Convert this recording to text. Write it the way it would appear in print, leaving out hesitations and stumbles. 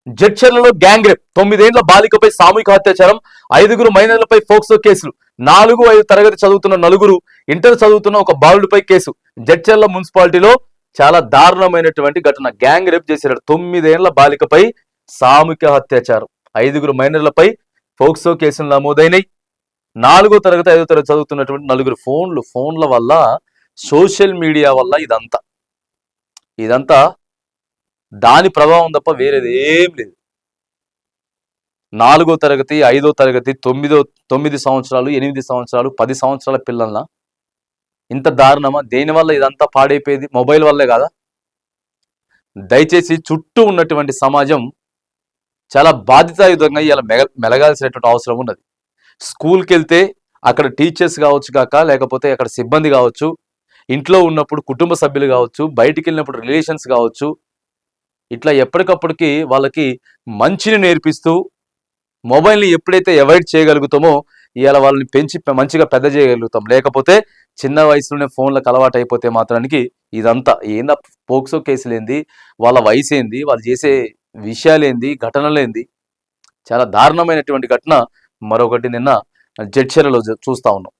జడ్చర్లలో gang rape, 9 ఏళ్ల బాలికపై సామూహిక అత్యాచారం, 5 మైనర్లపై ఫోక్సో కేసులు, 4, 5 తరగతి చదువుతున్న 4, ఇంటర్ చదువుతున్న ఒక బాలుడిపై కేసు. జడ్చర్ల మున్సిపాలిటీలో చాలా దారుణమైనటువంటి ఘటన. గ్యాంగ్ రేప్ చేశారు. 9 ఏళ్ల బాలికపై సామూహిక అత్యాచారం, 5 మైనర్లపై ఫోక్సో కేసులు నమోదైనవి. 4వ తరగతి 5వ తరగతి చదువుతున్నటువంటి 4 ఫోన్ల వల్ల, సోషల్ మీడియా వల్ల ఇదంతా దాని ప్రభావం తప్ప వేరేది ఏం లేదు. 4వ తరగతి 5వ తరగతి 9 సంవత్సరాలు 8 సంవత్సరాలు 10 సంవత్సరాల పిల్లల ఇంత దారుణమా? దేనివల్ల ఇదంతా పాడైపోయేది? మొబైల్ వల్లే కాదా? దయచేసి చుట్టూ ఉన్నటువంటి సమాజం చాలా బాధ్యతాయుతంగా ఇలా మెలగాల్సినటువంటి అవసరం ఉన్నది. స్కూల్కి వెళ్తే అక్కడ టీచర్స్ కావచ్చు కాక, లేకపోతే అక్కడ సిబ్బంది కావచ్చు, ఇంట్లో ఉన్నప్పుడు కుటుంబ సభ్యులు కావచ్చు, బయటికి వెళ్ళినప్పుడు రిలేషన్స్ కావచ్చు, ఇట్లా ఎప్పటికప్పటికి వాళ్ళకి మంచిని నేర్పిస్తూ మొబైల్ని ఎప్పుడైతే అవాయిడ్ చేయగలుగుతామో ఇవాళ వాళ్ళని పెంచి మంచిగా పెద్ద చేయగలుగుతాం. లేకపోతే చిన్న వయసులోనే ఫోన్లకు అలవాటు అయిపోతే మాత్రానికి ఇదంతా ఏందా? పోక్సో కేసులేంది, వాళ్ళ వయసు ఏంది, వాళ్ళు చేసే విషయాలేంది, ఘటనలేంది, చాలా దారుణమైనటువంటి ఘటన మరొకటి నిన్న జడ్చర్లలో చూస్తా ఉన్నాం.